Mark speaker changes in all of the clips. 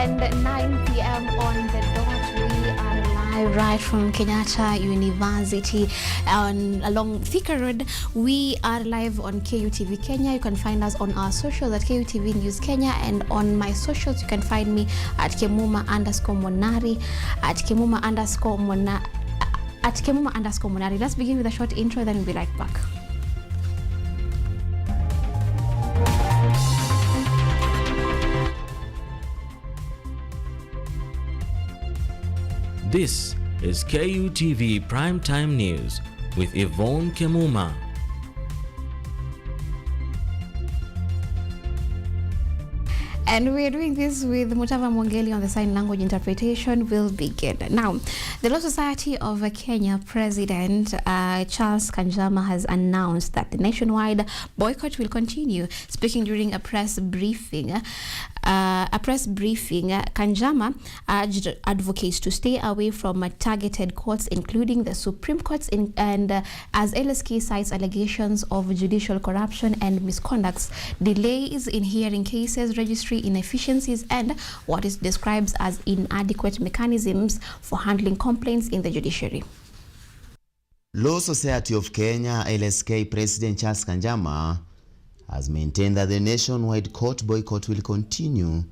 Speaker 1: And 9 p.m. on the dot, we are live right from Kenyatta University along Thika Road. We are live on KUTV Kenya. You can find us on our socials at KUTVNEWS Kenya, and on my socials you can find me at Kemuma_Monari, at Kemuma_Monari. Let's begin with a short intro, then we'll be right back.
Speaker 2: This is KUTV Primetime News with Yvonne Kemuma.
Speaker 1: And we're doing this with Mutava Mwangeli on the sign language interpretation. Will begin. Now, the Law Society of Kenya President Charles Kanjama has announced that the nationwide boycott will continue. Speaking during a press briefing, Kanjama urged advocates to stay away from targeted courts, including the Supreme Court, as LSK cites allegations of judicial corruption and misconducts, delays in hearing cases, registry inefficiencies, and what is described as inadequate mechanisms for handling complaints in the judiciary.
Speaker 3: Law Society of Kenya LSK President Charles Kanjama has maintained that the nationwide court boycott will continue,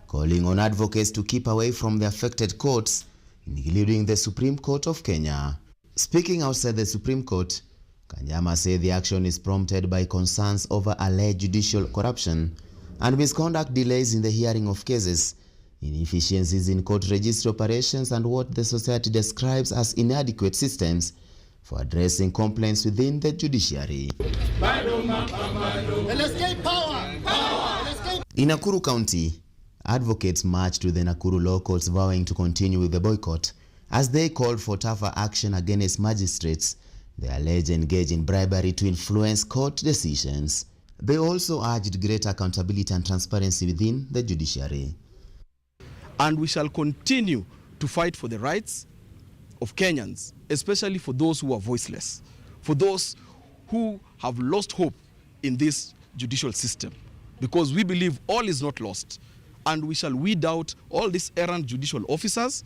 Speaker 3: calling on advocates to keep away from the affected courts, including the Supreme Court of Kenya. Speaking outside the Supreme Court, Kanjama said the action is prompted by concerns over alleged judicial corruption and misconduct, delays in the hearing of cases, inefficiencies in court registry operations, and what the society describes as inadequate systems for addressing complaints within the judiciary. In Nakuru County, advocates marched to the Nakuru law courts vowing to continue with the boycott as they called for tougher action against magistrates they allege engage in bribery to influence court decisions. They also urged greater accountability and transparency within the judiciary.
Speaker 4: And we shall continue to fight for the rights of Kenyans, especially for those who are voiceless, for those who have lost hope in this judicial system, because we believe all is not lost, and we shall weed out all these errant judicial officers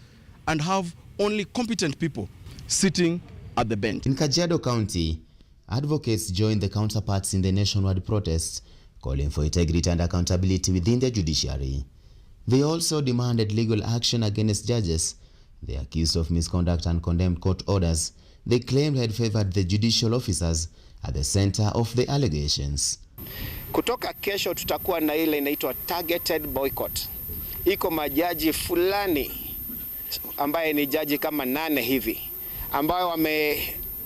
Speaker 4: and have only competent people sitting at the bench. In
Speaker 3: Kajiado County, advocates joined the counterparts in the nationwide protests, calling for integrity and accountability within the judiciary. They also demanded legal action against judges they accused of misconduct and condemned court orders they claimed had favored the judicial officers at the center of the allegations.
Speaker 5: Kutoka kesho tutakuwa na ile inaitwa targeted boycott. Iko majaji fulani ambaye ni jaji kama 8 hivi ambayo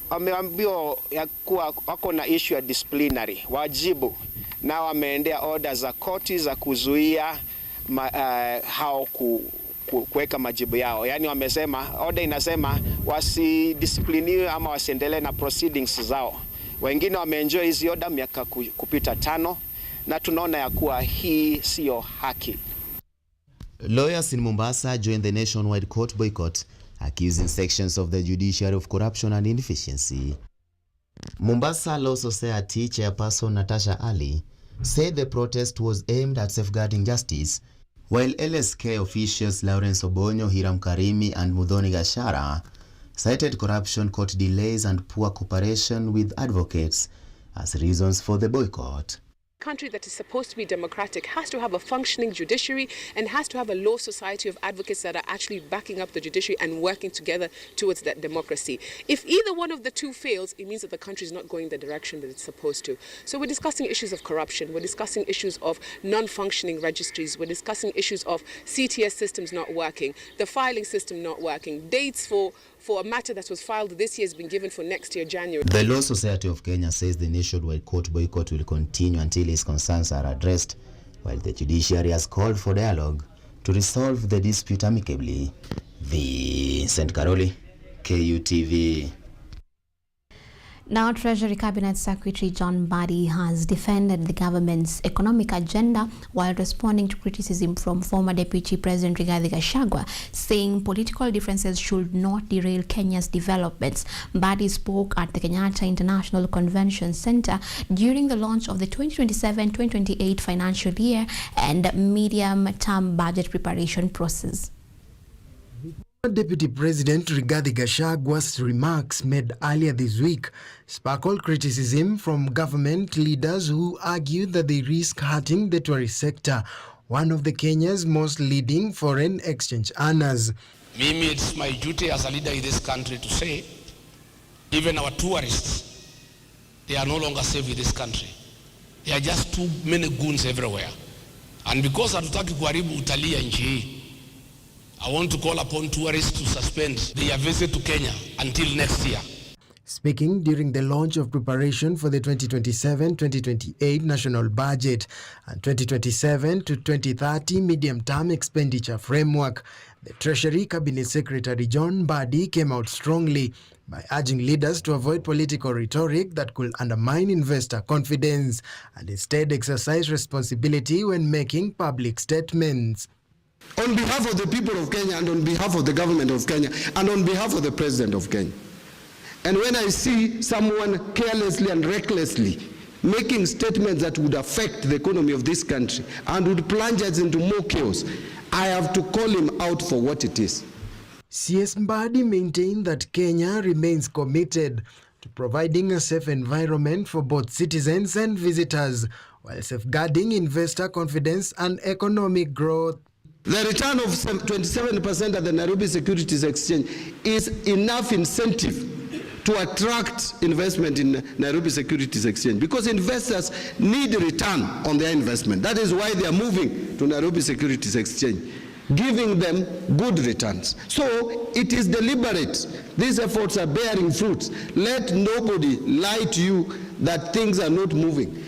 Speaker 5: wameambiwa ya kuwa wako na issue ya disciplinary wajibu, na wameendea order za koti za kuzuia hao kuweka majibu yao. Yani wamesema order inasema wasidiscipliniwe ama wasiendelee na proceedings zao. Wengine wameenjoy hizi order miaka kupita 5, na tunaona ya kuwa hii sio haki.
Speaker 3: Lawyers in Mombasa joined the nationwide court boycott, accusing sections of the judiciary of corruption and inefficiency. Mombasa Law Society chairperson Natasha Ali said the protest was aimed at safeguarding justice, while LSK officials Lawrence Obonyo, Hiram Karimi, and Mudhoni Gashara cited corruption, court delays, and poor cooperation with advocates as reasons for the boycott.
Speaker 6: Country that is supposed to be democratic has to have a functioning judiciary and has to have a law society of advocates that are actually backing up the judiciary and working together towards that democracy. If either one of the two fails, it means that the country is not going the direction that it's supposed to. So we're discussing issues of corruption, we're discussing issues of non-functioning registries, we're discussing issues of CTS systems not working, the filing system not working, dates for a matter that was filed this year has been given for next year, January.
Speaker 3: The Law Society of Kenya says the nationwide court boycott will continue until its concerns are addressed, while the judiciary has called for dialogue to resolve the dispute amicably. Vincent Karoli, KUTV.
Speaker 1: Now, Treasury Cabinet Secretary John Mbadi has defended the government's economic agenda while responding to criticism from former Deputy President Rigathi Gachagua, saying political differences should not derail Kenya's developments. Mbadi spoke at the Kenyatta International Convention Center during the launch of the 2027-2028 financial year and medium-term budget preparation process.
Speaker 7: Deputy President Rigathi Gachagua's remarks made earlier this week sparkled criticism from government leaders who argued that they risk hurting the tourist sector, one of the Kenya's most leading foreign exchange earners.
Speaker 8: Mimi, it's my duty as a leader in this country to say, even our tourists, they are no longer safe in this country. There are just too many goons everywhere. And because hatutaki kuharibu utalii ya nchi hii, I want to call upon tourists to suspend their visit to Kenya until next year.
Speaker 7: Speaking during the launch of preparation for the 2027-2028 national budget and 2027 to 2030 medium-term expenditure framework, the Treasury Cabinet Secretary John Mbadi came out strongly by urging leaders to avoid political rhetoric that could undermine investor confidence and instead exercise responsibility when making public statements.
Speaker 9: On behalf of the people of Kenya and on behalf of the government of Kenya and on behalf of the President of Kenya. And when I see someone carelessly and recklessly making statements that would affect the economy of this country and would plunge us into more chaos, I have to call him out for what it is.
Speaker 7: CS Mbadi maintained that Kenya remains committed to providing a safe environment for both citizens and visitors while safeguarding investor confidence and economic growth.
Speaker 9: The return of 27% at the Nairobi Securities Exchange is enough incentive to attract investment in Nairobi Securities Exchange because investors need a return on their investment. That is why they are moving to Nairobi Securities Exchange, giving them good returns. So it is deliberate. These efforts are bearing fruits. Let nobody lie to you that things are not moving.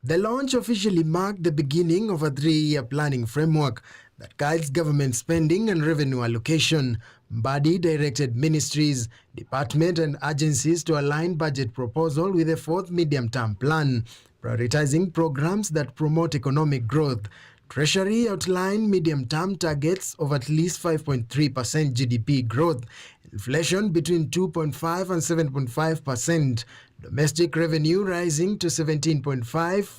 Speaker 7: The launch officially marked the beginning of a 3-year planning framework that guides government spending and revenue allocation. Mbadi directed ministries, departments and agencies to align budget proposal with a 4th medium-term plan, prioritizing programs that promote economic growth. Treasury outlined medium-term targets of at least 5.3% GDP growth, inflation between 2.5 and 7.5%, domestic revenue rising to 17.5%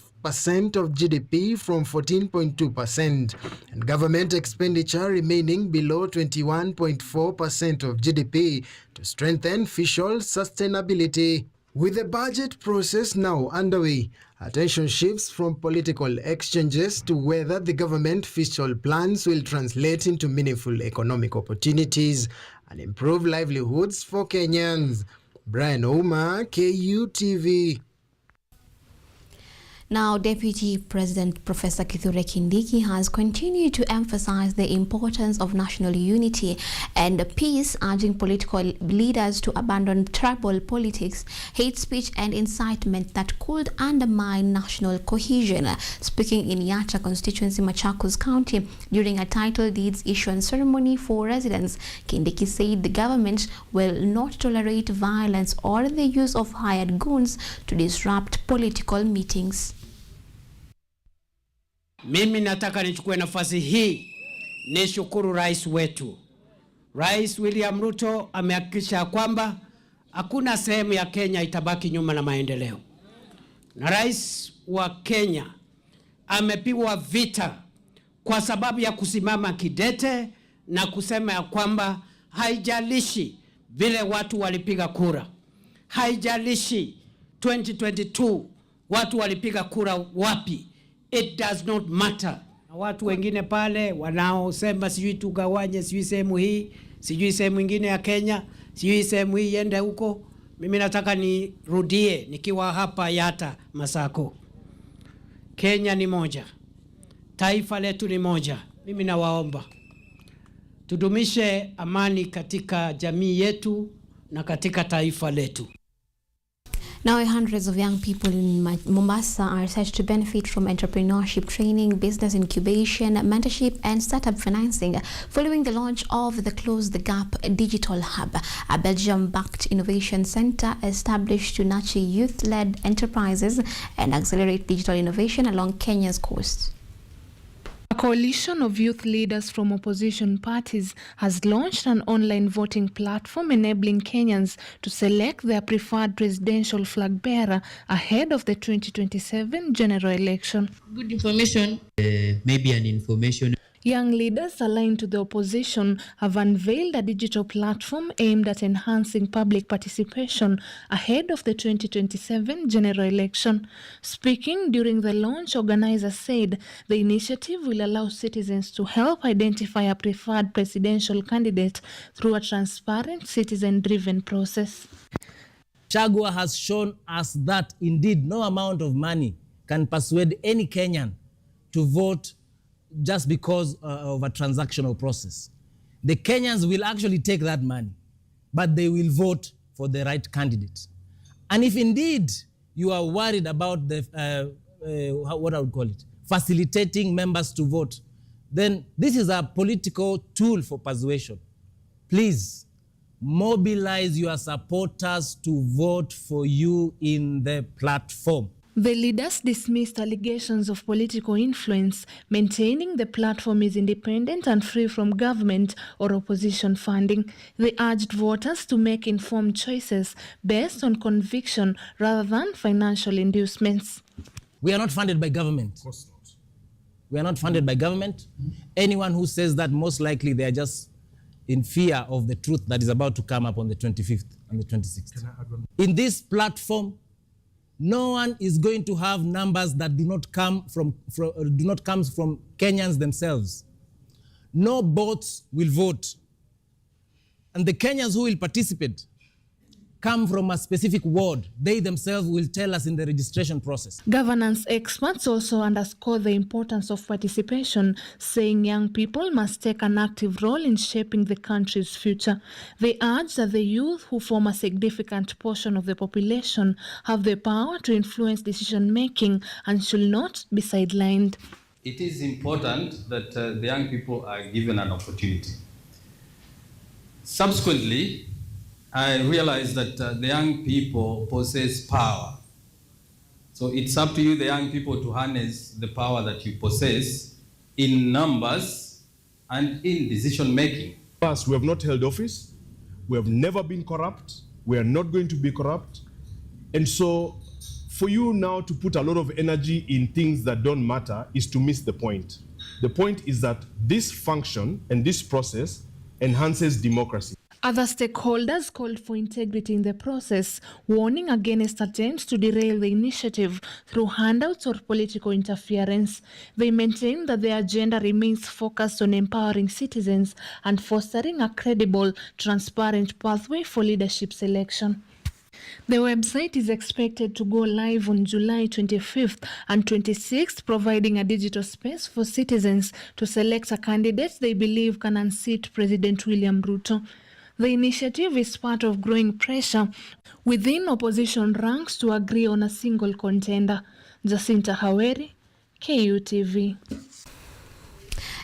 Speaker 7: of GDP from 14.2%, and government expenditure remaining below 21.4% of GDP to strengthen fiscal sustainability. With the budget process now underway, attention shifts from political exchanges to whether the government fiscal plans will translate into meaningful economic opportunities and improve livelihoods for Kenyans. Brian Ouma, KUTV.
Speaker 1: Now, Deputy President Professor Kithure Kindiki has continued to emphasize the importance of national unity and peace, urging political leaders to abandon tribal politics, hate speech and incitement that could undermine national cohesion. Speaking in Yatta constituency, Machakos County, during a title deeds issuance ceremony for residents, Kindiki said the government will not tolerate violence or the use of hired goons to disrupt political meetings.
Speaker 10: Mimi nataka nichukue nafasi hii nishukuru rais wetu. Rais William Ruto amehakikisha kwamba hakuna sehemu ya Kenya itabaki nyuma na maendeleo. Na rais wa Kenya amepigwa vita kwa sababu ya kusimama kidete na kusema ya kwamba haijalishi vile watu walipiga kura. Haijalishi 2022 watu walipiga kura wapi. It does not matter. Na watu wengine pale wanaosema sijui tugawanye, sijui sehemu hii, sijui sehemu nyingine ya Kenya, sijui sehemu hii iende huko. Mimi nataka nirudie nikiwa hapa Yatta Masako. Kenya ni moja. Taifa letu ni moja. Mimi nawaomba tudumishe amani katika jamii yetu na katika taifa letu.
Speaker 1: Now, hundreds of young people in Mombasa are set to benefit from entrepreneurship training, business incubation, mentorship, and startup financing following the launch of the Close the Gap Digital Hub, a Belgium-backed innovation center established to nurture youth-led enterprises and accelerate digital innovation along Kenya's coast.
Speaker 11: A coalition of youth leaders from opposition parties has launched an online voting platform enabling Kenyans to select their preferred presidential flag bearer ahead of the 2027 general election.
Speaker 12: Good information, maybe an information.
Speaker 11: Young leaders aligned to the opposition have unveiled a digital platform aimed at enhancing public participation ahead of the 2027 general election. Speaking during the launch, organizers said the initiative will allow citizens to help identify a preferred presidential candidate through a transparent, citizen-driven process.
Speaker 13: Chagua has shown us that indeed no amount of money can persuade any Kenyan to vote just because of a transactional process. The Kenyans will actually take that money, but they will vote for the right candidate. And if indeed you are worried about the, what I would call it, facilitating members to vote, then this is a political tool for persuasion. Please mobilize your supporters to vote for you in the platform.
Speaker 11: The leaders dismissed allegations of political influence, maintaining the platform is independent and free from government or opposition funding. They urged voters to make informed choices based on conviction rather than financial inducements.
Speaker 13: We are not funded by government. Of course not. We are not funded by government. Anyone who says that, most likely they are just in fear of the truth that is about to come up on the 25th and the 26th. In this platform, no one is going to have numbers that do not come from Kenyans themselves. No bots will vote. And the Kenyans who will participate come from a specific ward. They themselves will tell us in the registration process.
Speaker 11: Governance experts also underscore the importance of participation, saying young people must take an active role in shaping the country's future. They urge that the youth, who form a significant portion of the population, have the power to influence decision-making and should not be sidelined.
Speaker 14: It is important that the young people are given an opportunity. Subsequently, I realized that the young people possess power. So it's up to you, the young people, to harness the power that you possess in numbers and in decision making.
Speaker 15: First, we have not held office. We have never been corrupt. We are not going to be corrupt. And so for you now to put a lot of energy in things that don't matter is to miss the point. The point is that this function and this process enhances democracy.
Speaker 11: Other stakeholders called for integrity in the process, warning against attempts to derail the initiative through handouts or political interference. They maintain that the agenda remains focused on empowering citizens and fostering a credible, transparent pathway for leadership selection. The website is expected to go live on July 25th and 26th, providing a digital space for citizens to select a candidate they believe can unseat President William Ruto. The initiative is part of growing pressure within opposition ranks to agree on a single contender. Jacinta Haweri, KUTV.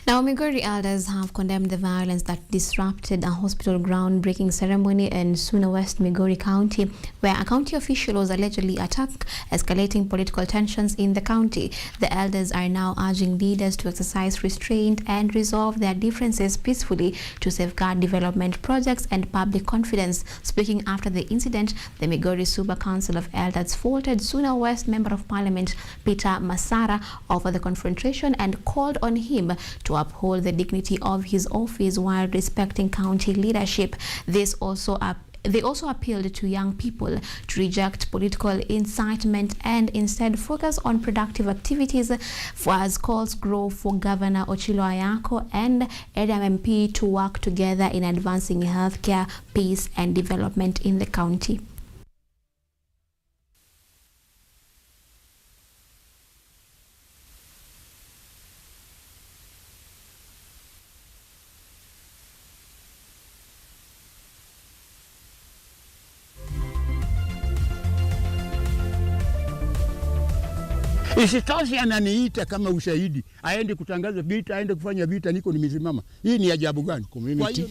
Speaker 1: Now, Migori elders have condemned the violence that disrupted a hospital groundbreaking ceremony in Suna West, Migori County, where a county official was allegedly attacked, escalating political tensions in the county. The elders are now urging leaders to exercise restraint and resolve their differences peacefully to safeguard development projects and public confidence. Speaking after the incident, the Migori Suba Council of Elders faulted Suna West Member of Parliament Peter Masara over the confrontation and called on him to uphold the dignity of his office while respecting county leadership. They also appealed to young people to reject political incitement and instead focus on productive activities as calls grow for Governor Ochilo Ayako and NMP to work together in advancing healthcare, peace and development in the county.
Speaker 16: Isitoshe ananiita kama ushahidi, aende kutangaza vita, aende kufanya vita, niko nimesimama. Hii ni ajabu gani community?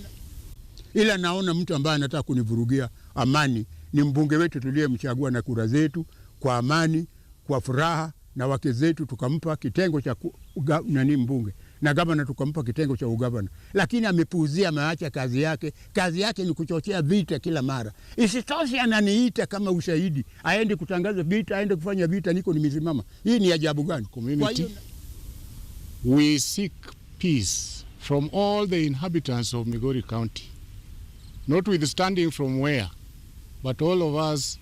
Speaker 16: Ila naona mtu ambaye anataka kunivurugia amani ni mbunge wetu tuliyemchagua na kura zetu kwa amani, kwa furaha, na wake zetu tukampa kitengo cha mbunge, na gavana tukampa kitengo cha ugavana. Lakini amepuuzia, ameacha kazi yake. Kazi yake ni kuchochea vita kila mara. Isitoshe ananiita kama ushahidi, aende kutangaza vita, aende kufanya vita, niko nimesimama. Hii ni ajabu gani community?
Speaker 17: We seek peace from all the inhabitants of Migori County, notwithstanding from where, but all of us,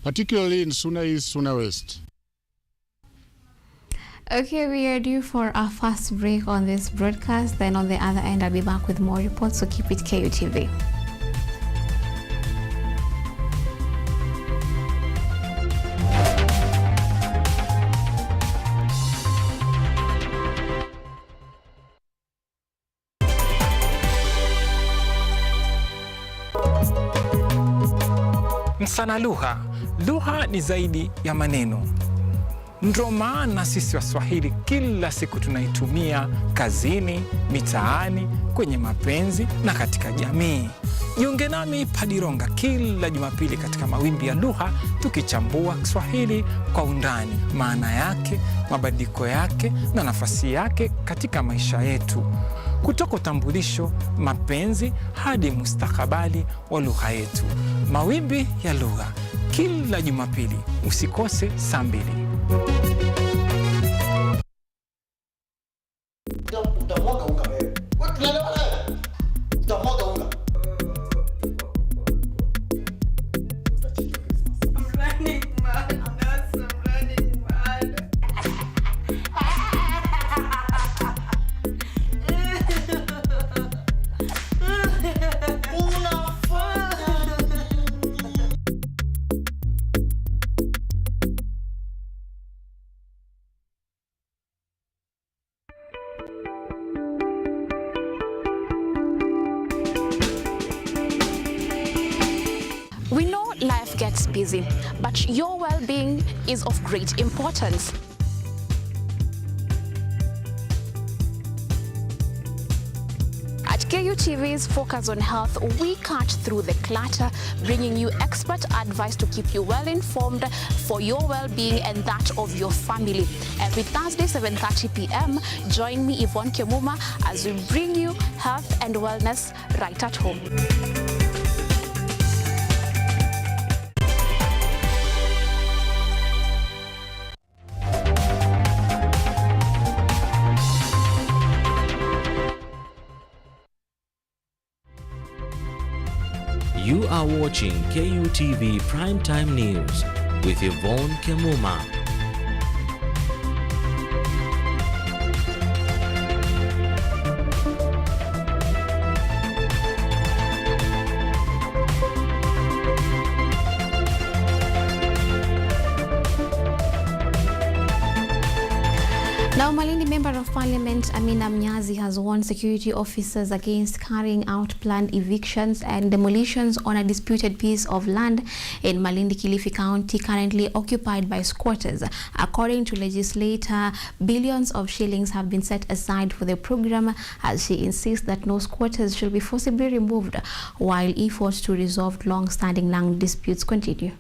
Speaker 17: particularly in Suna East, Suna West.
Speaker 1: Okay, we are due for our first break on this broadcast. Then on the other end, I'll be back with more reports, so keep it KUTV.
Speaker 18: Msana lugha. Lugha ni zaidi ya maneno. Ndio maana sisi Waswahili kila siku tunaitumia kazini, mitaani, kwenye mapenzi na katika jamii. Jiunge nami Padironga kila Jumapili katika Mawimbi ya Lugha, tukichambua Kiswahili kwa undani, maana yake, mabadiliko yake na nafasi yake katika maisha yetu. Kutoka utambulisho, mapenzi hadi mustakabali wa lugha yetu. Mawimbi ya Lugha kila Jumapili, usikose saa 2.
Speaker 19: Utamwaga unga wewe. Utamwaga unga.
Speaker 1: We know life gets busy, but your well-being is of great importance. At KUTV's Focus on Health, we cut through the clutter, bringing you expert advice to keep you well informed for your well-being and that of your family. Every Thursday, 7:30 p.m., join me, Yvonne Kemuma, as we bring you health and wellness right at home.
Speaker 2: You are watching KUTV Primetime News with Yvonne Kemuma.
Speaker 1: Now, Malindi Member of Parliament Amina Mnyazi has warned security officers against carrying out planned evictions and demolitions on a disputed piece of land in Malindi, Kilifi County, currently occupied by squatters. According to legislator, billions of shillings have been set aside for the program, as she insists that no squatters should be forcibly removed while efforts to resolve long-standing land disputes continue.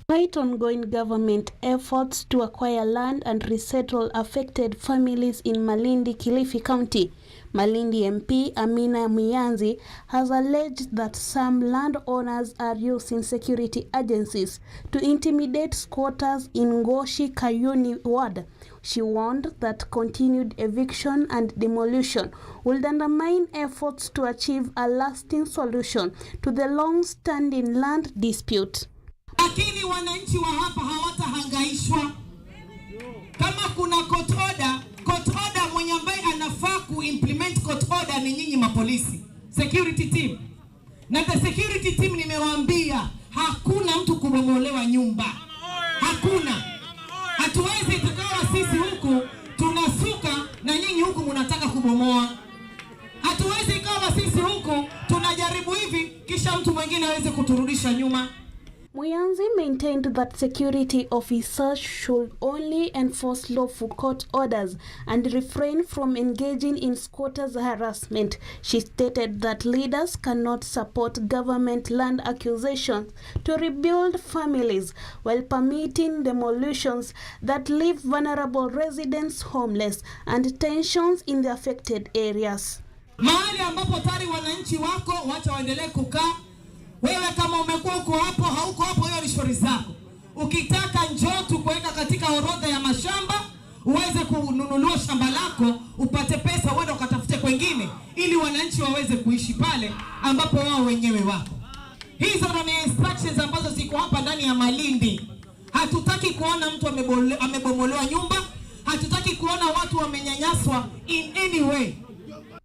Speaker 20: Despite ongoing government efforts to acquire land and resettle affected families in Malindi, Kilifi County, Malindi MP Amina Mnyazi has alleged that some landowners are using security agencies to intimidate squatters in Ngoshi Kayuni ward. She warned that continued eviction and demolition would undermine efforts to achieve a lasting solution to the long-standing land dispute.
Speaker 21: Lakini wananchi wa hapa hawatahangaishwa. Kama kuna court order mwenye ambaye anafaa kuimplement court order ni nyinyi mapolisi, security team. Na the security team nimewaambia hakuna mtu kubomolewa nyumba. Hakuna. Hatuwezi tukawa sisi huku tunasuka na nyinyi huku mnataka kubomoa. Hatuwezi kama sisi huku tunajaribu hivi kisha mtu mwingine aweze kuturudisha nyuma.
Speaker 20: Muyanzi maintained that security officers should only enforce lawful court orders and refrain from engaging in squatters' harassment. She stated that leaders cannot support government land acquisitions to rebuild families while permitting demolitions that leave vulnerable residents homeless and tensions in the affected areas.
Speaker 21: Mahali ambapo tayari wananchi wako wacha waendelee kukaa. Wewe kama umekuwa uko hapo hauko hapo, hiyo ni shauri zako. Ukitaka njoo tukuweka katika orodha ya mashamba uweze kununuliwa shamba lako upate pesa uende ukatafute kwingine ili wananchi waweze kuishi pale ambapo wao wenyewe wako. Hizo ndio instructions ambazo ziko hapa ndani ya Malindi. Hatutaki kuona mtu amebomolewa nyumba, hatutaki kuona watu wamenyanyaswa in any way.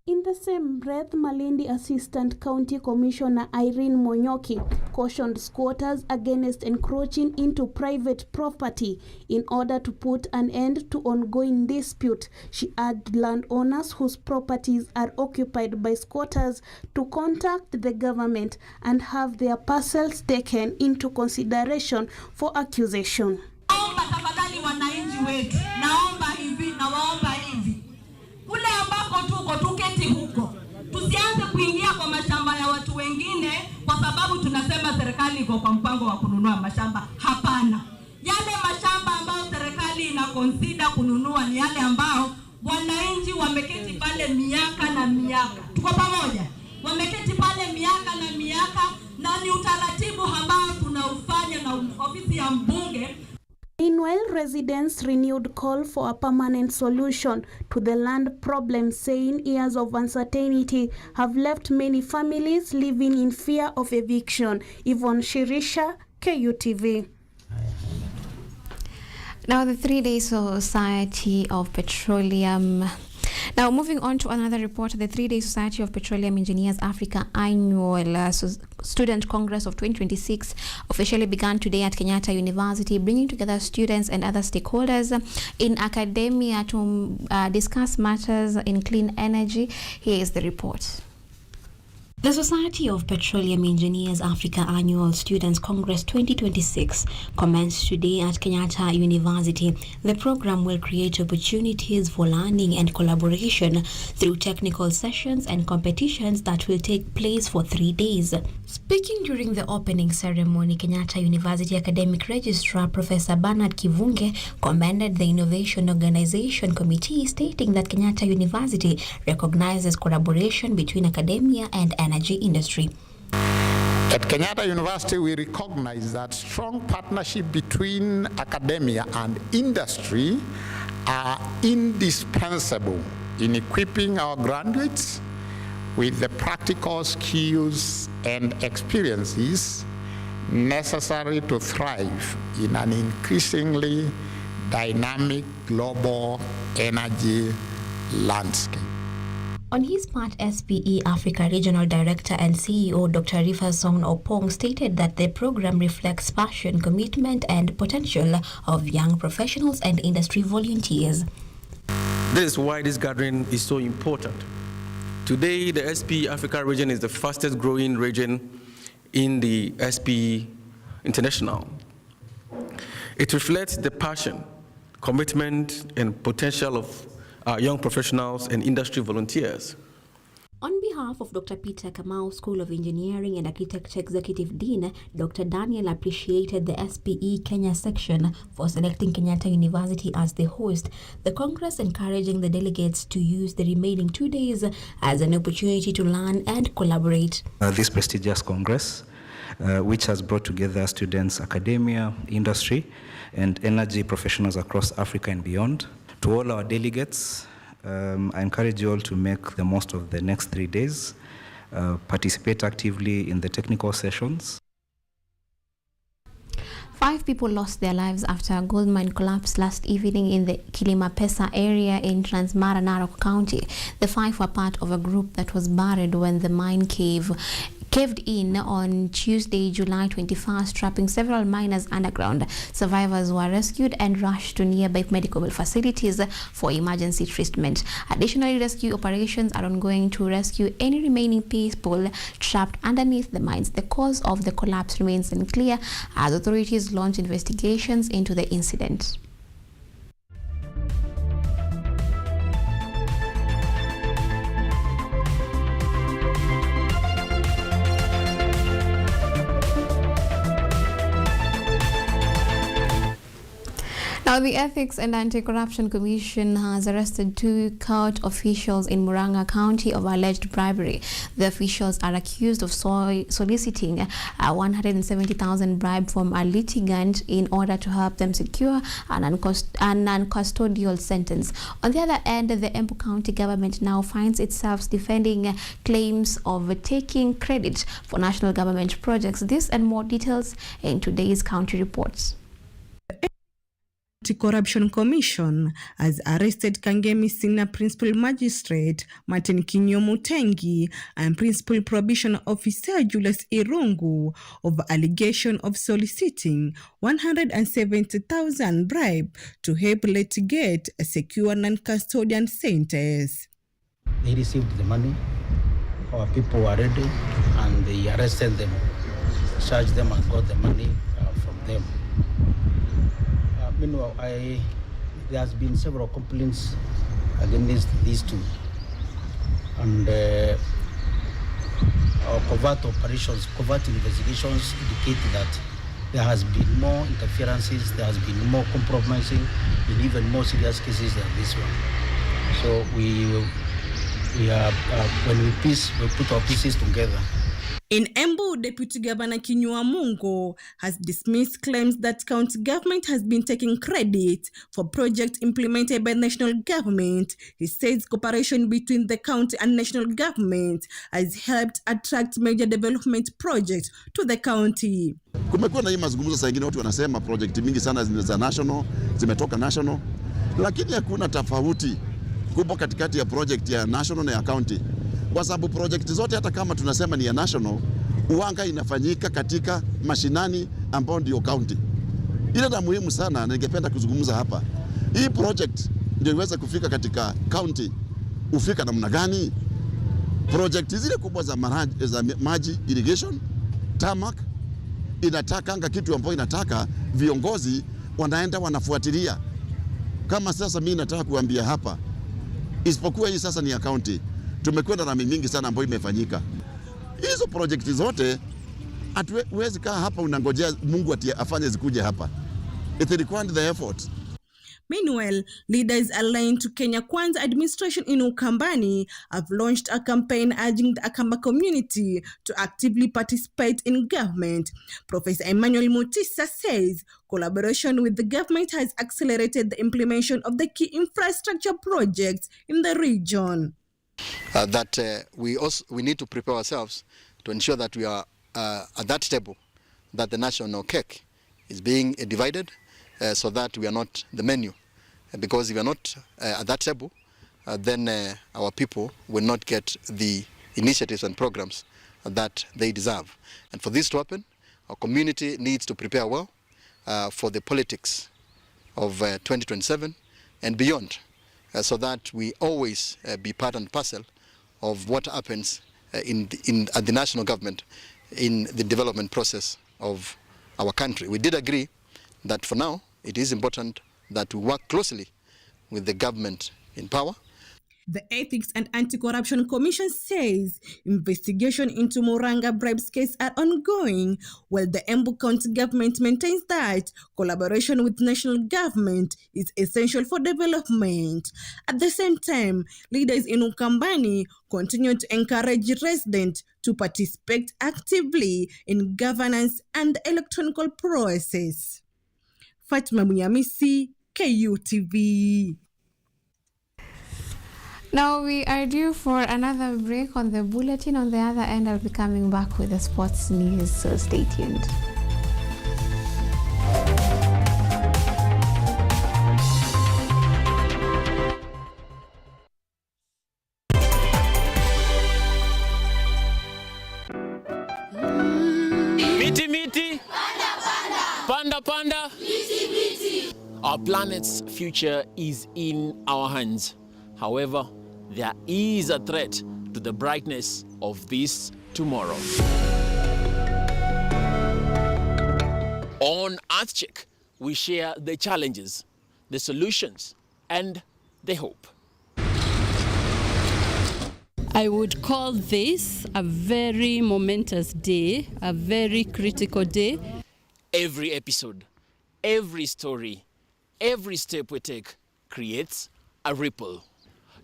Speaker 20: In the same breath, Malindi Assistant County Commissioner Irene Monyoki cautioned squatters against encroaching into private property in order to put an end to ongoing dispute. She urged landowners whose properties are occupied by squatters to contact the government and have their parcels taken into consideration for accusation.
Speaker 21: Naomba tafadhali wananchi wetu, naomba hivi na waomba hivi. Kule ambako tuko tuketi huko. Tusianze kuingia kwa mashamba ya watu wengine kwa sababu tunasema serikali iko kwa mpango wa kununua mashamba. Hapana. Yale mashamba ambayo serikali ina consider kununua ni yale ambao wananchi wameketi pale miaka na miaka. Tuko pamoja? Wameketi pale miaka na miaka na ni utaratibu ambao tunaufanya na ofisi ya mbunge.
Speaker 20: Meanwhile, residents renewed call for a permanent solution to the land problem, saying years of uncertainty have left many families living in fear of eviction. Yvonne Shirisha, KUTV.
Speaker 1: Now, the 3-day Society of Petroleum. Now, moving on to another report, the 3-day Society of Petroleum Engineers Africa Annual Student Congress of 2026 officially began today at Kenyatta University, bringing together students and other stakeholders in academia to discuss matters in clean energy. Here is the report. The Society of Petroleum Engineers Africa Annual Students Congress 2026 commenced today at Kenyatta University. The program will create opportunities for learning and collaboration through technical sessions and competitions that will take place for 3 days. Speaking during the opening ceremony, Kenyatta University Academic Registrar Professor Bernard Kivunge commended the Innovation Organization Committee, stating that Kenyatta University recognizes collaboration between academia and energy industry.
Speaker 4: At Kenyatta University, we recognize that strong partnership between academia and industry are indispensable in equipping our graduates with the practical skills and experiences necessary to thrive in an increasingly dynamic global energy landscape.
Speaker 1: On his part, SPE Africa Regional Director and CEO Dr. Rifason Opong stated that the program reflects passion, commitment and potential of young professionals and industry volunteers.
Speaker 22: This is why this gathering is so important. Today, the SPE Africa region is the fastest growing region in the SPE International. It reflects the passion, commitment and potential of young professionals and industry volunteers.
Speaker 1: On behalf of Dr. Peter Kamau School of Engineering and Architecture Executive Dean, Dr. Daniel appreciated the SPE Kenya section for selecting Kenyatta University as the host. The Congress encouraging the delegates to use the remaining 2 days as an opportunity to learn and collaborate.
Speaker 23: This prestigious Congress, which has brought together students, academia, industry, and energy professionals across Africa and beyond. To all our delegates, I encourage you all to make the most of the next 3 days, participate actively in the technical sessions.
Speaker 1: 5 people lost their lives after a gold mine collapsed last evening in the Kilimapesa area in Transmara, Narok County. The 5 were part of a group that was buried when the mine cave caved in on Tuesday, July 21st, trapping several miners underground. Survivors were rescued and rushed to nearby medical facilities for emergency treatment. Additionally, rescue operations are ongoing to rescue any remaining people trapped underneath the mines. The cause of the collapse remains unclear as authorities launch investigations into the incident. Now, the Ethics and Anti-Corruption Commission has arrested 2 court officials in Murang'a County of alleged bribery. The officials are accused of soliciting a 170,000 bribe from a litigant in order to help them secure an non-custodial sentence. On the other end, the Embu County government now finds itself defending claims of taking credit for national government projects. This and more details in today's county reports.
Speaker 3: Anti-Corruption Commission has arrested Kangemi Senior Principal Magistrate Martin Kinyomutengi and Principal Probation Officer Julius Irungu of allegation of soliciting 170,000 bribe to help litigate a secure non-custodian sentence.
Speaker 5: They received the money, our people were ready, and they arrested them, charged them and got the money from them. Meanwhile, there has been several complaints against these 2, and our covert operations, covert investigations indicate that there has been more interferences, there has been more compromising in even more serious cases than this one. So we are when we put our pieces together.
Speaker 3: In Embu, Deputy Governor Kinyuamungo has dismissed claims that county government has been taking credit for projects implemented by national government. He says cooperation between the county and national government has helped attract major development projects to the county.
Speaker 6: Kumekuwa na hii mazungumzo saa ingine watu wanasema project mingi sana za national, zimetoka national, lakini hakuna tofauti kubwa katikati ya project ya national na ya county. Kwa sababu project zote hata kama tunasema ni ya national, uwanga inafanyika katika mashinani ambao ndio county. Ile na muhimu sana na ningependa kuzungumza hapa. Hii project ndio iweze kufika katika county. Ufika namna gani? Project zile kubwa za maji irrigation, tarmac, inatakanga kitu ambacho inataka viongozi wanaenda wanafuatilia. Kama sasa mimi nataka kuambia hapa, isipokuwa hii sasa ni ya county. Tumekwenda na mingi sana ambayo imefanyika. Hizo project zote hatuwezi kaa hapa unangojea Mungu afanye zikuje hapa. It required the effort.
Speaker 3: Meanwhile, leaders aligned to Kenya Kwanza administration in Ukambani have launched a campaign urging the Akamba community to actively participate in government. Professor Emmanuel Mutisa says collaboration with the government has accelerated the implementation of the key infrastructure projects in the region.
Speaker 24: We need to prepare ourselves to ensure that we are at that table, that the national cake is being divided, so that we are not the menu. Because if we are not at that table, then our people will not get the initiatives and programs that they deserve. And for this to happen, our community needs to prepare well for the politics of 2027 and beyond. So that we always be part and parcel of what happens at the national government in the development process of our country. We did agree that for now it is important that we work closely with the government in power.
Speaker 3: The Ethics and Anti-Corruption Commission says investigation into Murang'a bribes case are ongoing, while the Embu County government maintains that collaboration with national government is essential for development. At the same time, leaders in Ukambani continue to encourage residents to participate actively in governance and the electoral process. Fatima Munyamisi, KUTV.
Speaker 1: Now we are due for another break on the bulletin. On the other end, I'll be coming back with the sports news, so stay tuned.
Speaker 7: Our planet's future is in our hands. However, there is a threat to the brightness of this tomorrow. On EarthCheck, we share the challenges, the solutions, and the hope.
Speaker 8: I would call this a very momentous day, a very critical day.
Speaker 7: Every episode, every story, every step we take creates a ripple.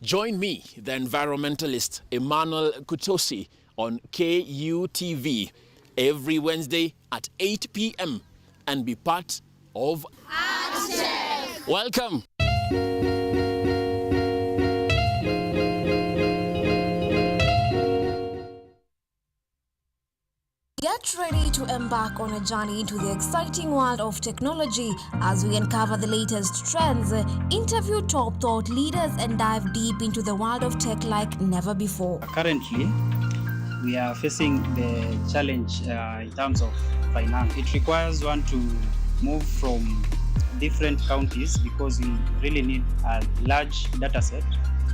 Speaker 7: Join me, the environmentalist Emmanuel Kutosi, on KUTV every Wednesday at 8 p.m. and be part of EarthCheck. Welcome.
Speaker 9: Get ready to embark on a journey into the exciting world of technology as we uncover the latest trends, interview top thought leaders, and dive deep into the world of tech like never before.
Speaker 10: Currently, we are facing the challenge in terms of finance. It requires one to move from different counties because we really need a large data set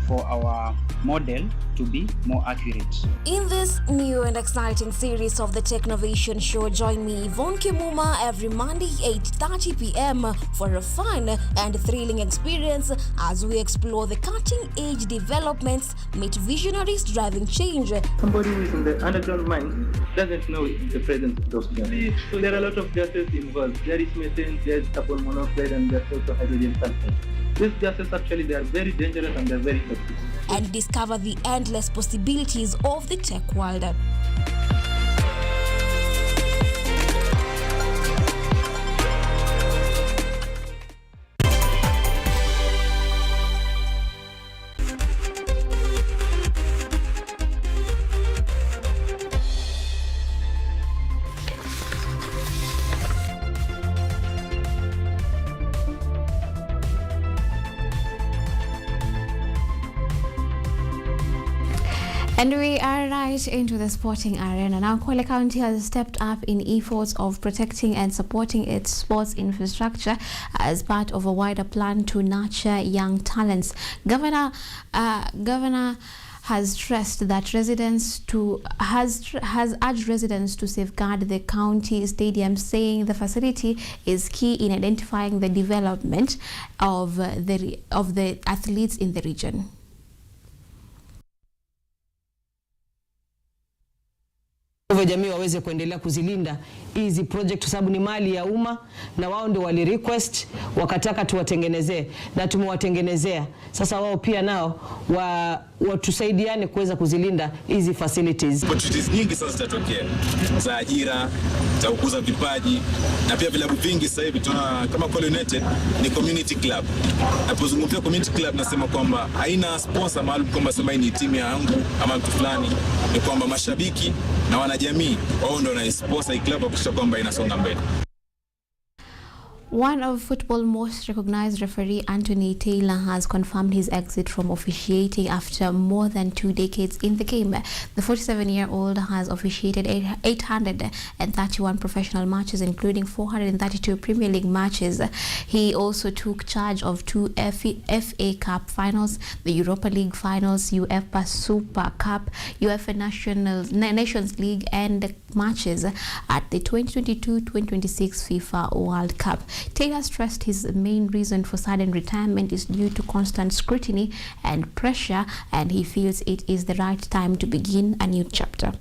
Speaker 10: for our model to be more accurate.
Speaker 9: In this new and exciting series of the Technovation Show, join me, Yvonne Kemuma, every Monday, 8:30 p.m. for a fun and thrilling experience as we explore the cutting-edge developments, meet visionaries driving change.
Speaker 25: Somebody who is in the underground mine doesn't know the presence of those gases. So there are a lot of gases involved. There is methane, there is carbon monoxide, and there's also hydrogen sulfide. These gases actually, they are very dangerous and they're very toxic.
Speaker 9: And discover the endless possibilities of the tech world.
Speaker 1: And we are right into the sporting arena. Now, Kwale County has stepped up in efforts of protecting and supporting its sports infrastructure as part of a wider plan to nurture young talents. Governor has stressed that has urged residents to safeguard the county stadium, saying the facility is key in identifying the development of the athletes in the region.
Speaker 26: Jamii waweze kuendelea kuzilinda hizi project kwa sababu ni mali ya umma na wao ndio wali request wakataka tuwatengenezee na tumewatengenezea. Sasa wao pia nao watusaidiane kuweza kuzilinda hizi facilities.
Speaker 27: Opportunities nyingi sasa zitatokea za ajira, za kukuza vipaji na pia vilabu vingi sasa hivi tuna kama Kwale United ni community club. Napozungumzia community club nasema kwamba haina sponsor maalum kwamba sema ni timu yangu ama mtu fulani, ni kwamba mashabiki na wanajamii wao ndio wanasponsor club kuhakikisha kwamba inasonga mbele.
Speaker 1: One of football's most recognized referee, Anthony Taylor, has confirmed his exit from officiating after more than 2 decades in the game. The 47-year-old has officiated 831 professional matches, including 432 Premier League matches. He also took charge of 2 FA Cup finals, the Europa League finals, UEFA Super Cup, UEFA Nations League, and matches at the 2022-2026 FIFA World Cup. Taylor stressed his main reason for sudden retirement is due to constant scrutiny and pressure, and he feels it is the right time to begin a new chapter.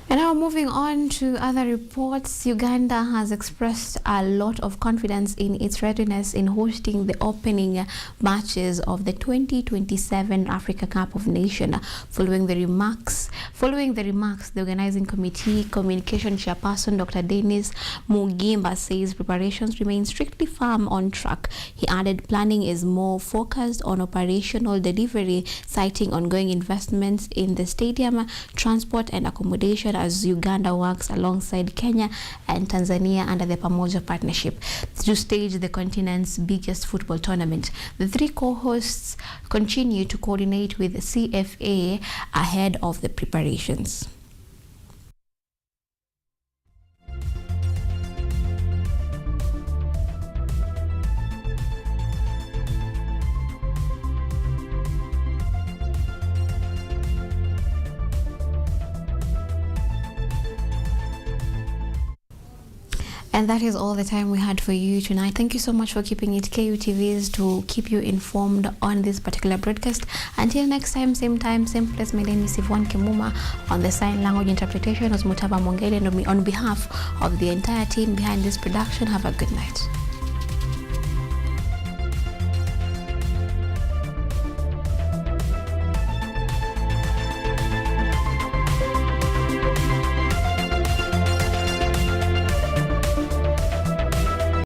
Speaker 1: And now moving on to other reports, Uganda has expressed a lot of confidence in its readiness in hosting the opening matches of the 2027 Africa Cup of Nations. Following the remarks, the organizing committee communication chairperson Dr. Dennis Mugimba says preparations remain strictly firm on track. He added planning is more focused on operational delivery, citing ongoing investments in the stadium, transport and accommodation as Uganda works alongside Kenya and Tanzania under the Pamoja Partnership to stage the continent's biggest football tournament. The three co-hosts continue to coordinate with CFA ahead of the preparations. And that is all the time we had for you tonight. Thank you so much for keeping it KUTVs to keep you informed on this particular broadcast. Until next time, same place, my name is Yvonne Kemuma. On the sign language interpretation was Mutaba Mongele, and on behalf of the entire team behind this production, have a good night.